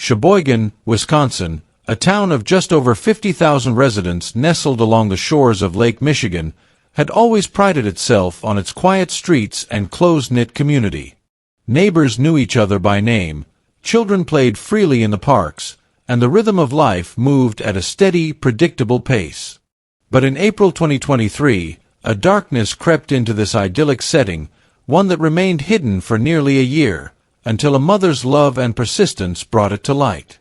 Sheboygan, Wisconsin, a town of just over 50,000 residents nestled along the shores of Lake Michigan, had always prided itself on its quiet streets and close-knit community. Neighbors knew each other by name, children played freely in the parks, and the rhythm of life moved at a steady, predictable pace. But in April 2023, a darkness crept into this idyllic setting, one that remained hidden for nearly a year, until a mother's love and persistence brought it to light.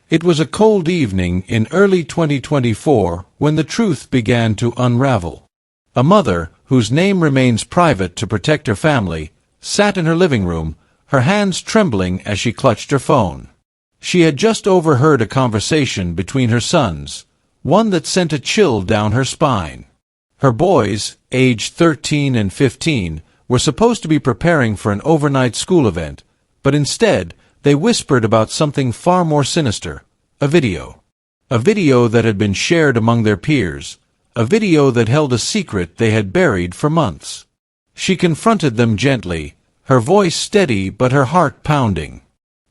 It was a cold evening in early 2024 when the truth began to unravel. A mother, whose name remains private to protect her family, sat in her living room, her hands trembling as she clutched her phone. She had just overheard a conversation between her sons, one that sent a chill down her spine. Her boys, aged 13 and 15, were supposed to be preparing for an overnight school event, but instead, they whispered about something far more sinister, a video. A video that had been shared among their peers, a video that held a secret they had buried for months. She confronted them gently, her voice steady but her heart pounding.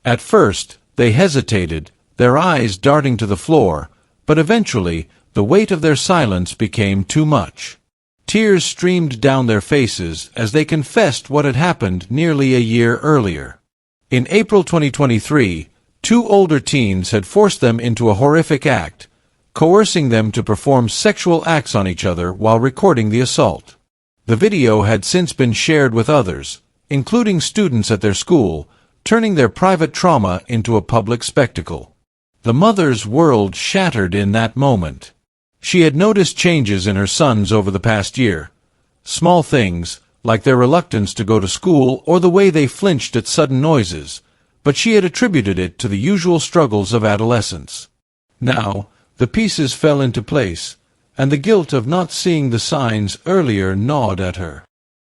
At first, they hesitated, their eyes darting to the floor, but eventually, the weight of their silence became too much. Tears streamed down their faces as they confessed what had happened nearly a year earlier. In April 2023, two older teens had forced them into a horrific act, coercing them to perform sexual acts on each other while recording the assault. The video had since been shared with others, including students at their school, turning their private trauma into a public spectacle. The mother's world shattered in that moment. She had noticed changes in her sons over the past year. Small things, like their reluctance to go to school or the way they flinched at sudden noises, but she had attributed it to the usual struggles of adolescence. Now, the pieces fell into place, and the guilt of not seeing the signs earlier gnawed at her.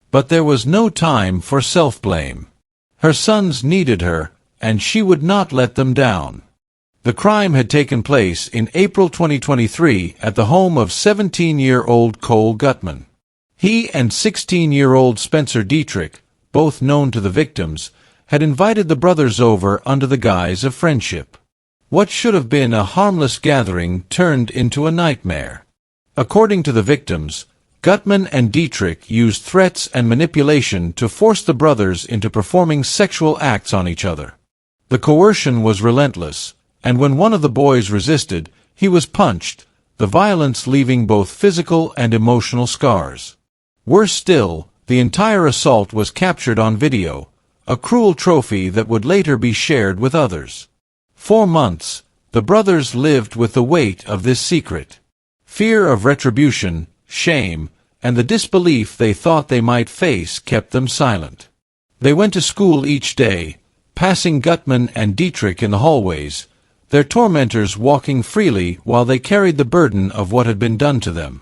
But there was no time for self-blame. Her sons needed her, and she would not let them down. The crime had taken place in April 2023 at the home of 17-year-old Cole Gutman. He and 16-year-old Spencer Dietrich, both known to the victims, had invited the brothers over under the guise of friendship. What should have been a harmless gathering turned into a nightmare. According to the victims, Gutman and Dietrich used threats and manipulation to force the brothers into performing sexual acts on each other. The coercion was relentless, and when one of the boys resisted, he was punched, the violence leaving both physical and emotional scars. Worse still, the entire assault was captured on video, a cruel trophy that would later be shared with others. For months, the brothers lived with the weight of this secret. Fear of retribution, shame, and the disbelief they thought they might face kept them silent. They went to school each day, passing Gutman and Dietrich in the hallways, their tormentors walking freely while they carried the burden of what had been done to them.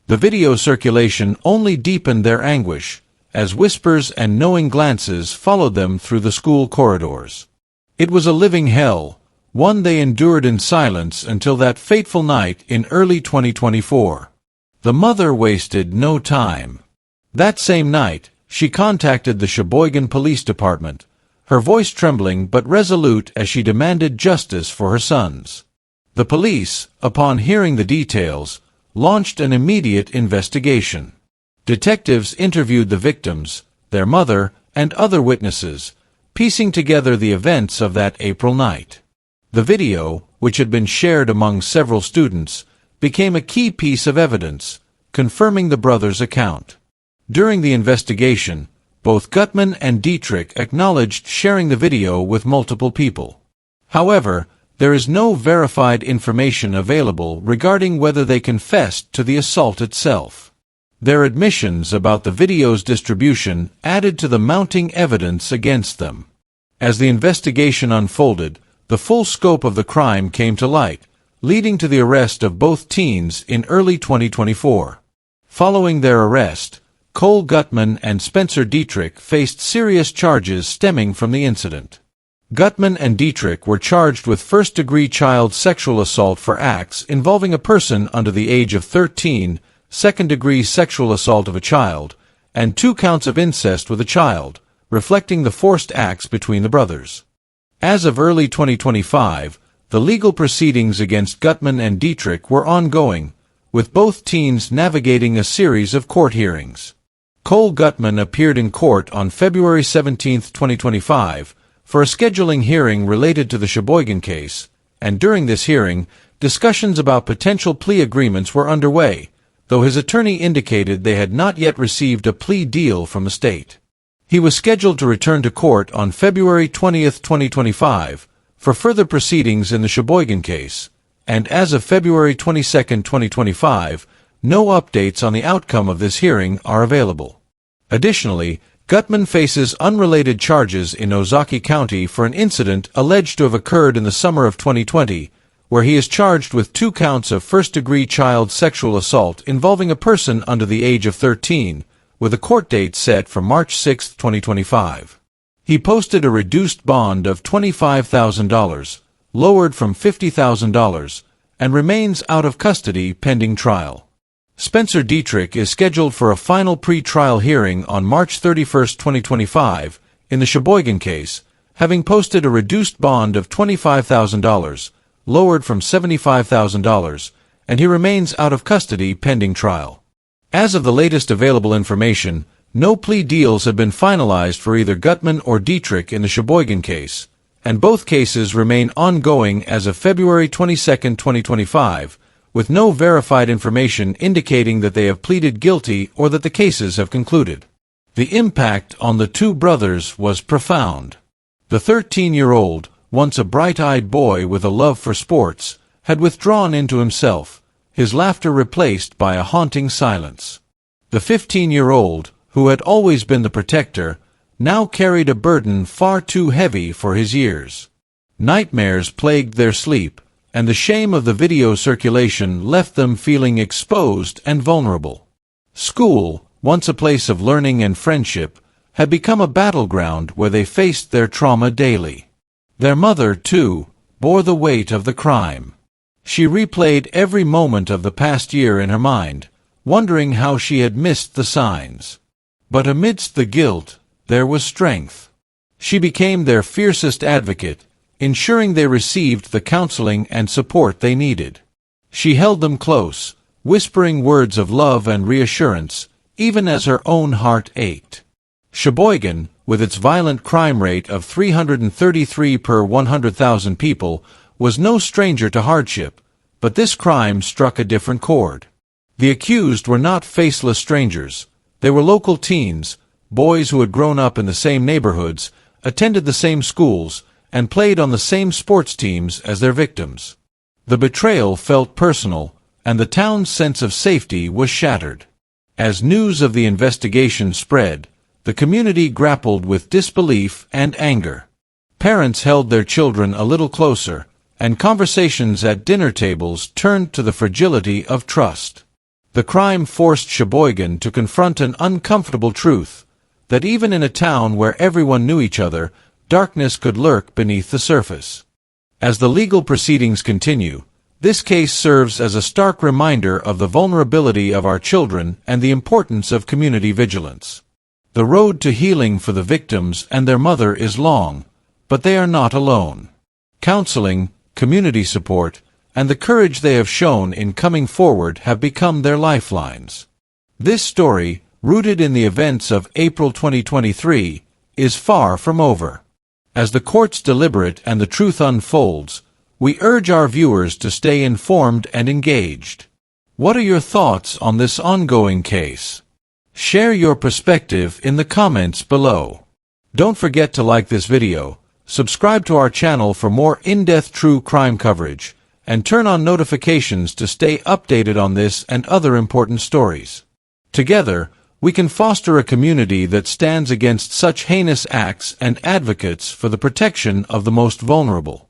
The video circulation only deepened their anguish, as whispers and knowing glances followed them through the school corridors. It was a living hell, one they endured in silence until that fateful night in early 2024. The mother wasted no time. That same night, she contacted the Sheboygan Police Department, her voice trembling but resolute as she demanded justice for her sons. The police, upon hearing the details, launched an immediate investigation. Detectives interviewed the victims, their mother, and other witnesses, piecing together the events of that April night. The video, which had been shared among several students, became a key piece of evidence, confirming the brothers' account. During the investigation, both Gutman and Dietrich acknowledged sharing the video with multiple people. However, there is no verified information available regarding whether they confessed to the assault itself. Their admissions about the video's distribution added to the mounting evidence against them. As the investigation unfolded, the full scope of the crime came to light, leading to the arrest of both teens in early 2024. Following their arrest, Cole Gutman and Spencer Dietrich faced serious charges stemming from the incident. Gutman and Dietrich were charged with first-degree child sexual assault for acts involving a person under the age of 13, second-degree sexual assault of a child, and 2 counts of incest with a child, reflecting the forced acts between the brothers. As of early 2025, the legal proceedings against Gutman and Dietrich were ongoing, with both teens navigating a series of court hearings. Cole Gutman appeared in court on February 17, 2025, for a scheduling hearing related to the Sheboygan case, and during this hearing, discussions about potential plea agreements were underway, though his attorney indicated they had not yet received a plea deal from the state. He was scheduled to return to court on February 20, 2025, for further proceedings in the Sheboygan case, and as of February 22, 2025, no updates on the outcome of this hearing are available. Additionally, Gutman faces unrelated charges in Ozaukee County for an incident alleged to have occurred in the summer of 2020, where he is charged with 2 counts of first-degree child sexual assault involving a person under the age of 13, with a court date set for March 6, 2025. He posted a reduced bond of $25,000, lowered from $50,000, and remains out of custody pending trial. Spencer Dietrich is scheduled for a final pre-trial hearing on March 31, 2025, in the Sheboygan case, having posted a reduced bond of $25,000, lowered from $75,000, and he remains out of custody pending trial. As of the latest available information, no plea deals have been finalized for either Gutman or Dietrich in the Sheboygan case, and both cases remain ongoing as of February 22, 2025, with no verified information indicating that they have pleaded guilty or that the cases have concluded. The impact on the 2 brothers was profound. The 13-year-old, once a bright-eyed boy with a love for sports, had withdrawn into himself, his laughter replaced by a haunting silence. The 15-year-old, who had always been the protector, now carried a burden far too heavy for his years. Nightmares plagued their sleep, and the shame of the video circulation left them feeling exposed and vulnerable. School, once a place of learning and friendship, had become a battleground where they faced their trauma daily. Their mother, too, bore the weight of the crime. She replayed every moment of the past year in her mind, wondering how she had missed the signs. But amidst the guilt, there was strength. She became their fiercest advocate, ensuring they received the counseling and support they needed. She held them close, whispering words of love and reassurance, even as her own heart ached. Sheboygan, with its violent crime rate of 333 per 100,000 people, was no stranger to hardship, but this crime struck a different chord. The accused were not faceless strangers. They were local teens, boys who had grown up in the same neighborhoods, attended the same schools, and played on the same sports teams as their victims. The betrayal felt personal, and the town's sense of safety was shattered. As news of the investigation spread, the community grappled with disbelief and anger. Parents held their children a little closer, and conversations at dinner tables turned to the fragility of trust. The crime forced Sheboygan to confront an uncomfortable truth, that even in a town where everyone knew each other, darkness could lurk beneath the surface. As the legal proceedings continue, this case serves as a stark reminder of the vulnerability of our children and the importance of community vigilance. The road to healing for the victims and their mother is long, but they are not alone. Counseling, community support, and the courage they have shown in coming forward have become their lifelines. This story, rooted in the events of April 2023, is far from over. As the courts deliberate and the truth unfolds, we urge our viewers to stay informed and engaged. What are your thoughts on this ongoing case? Share your perspective in the comments below. Don't forget to like this video, subscribe to our channel for more in-depth true crime coverage, and turn on notifications to stay updated on this and other important stories. Together, we can foster a community that stands against such heinous acts and advocates for the protection of the most vulnerable.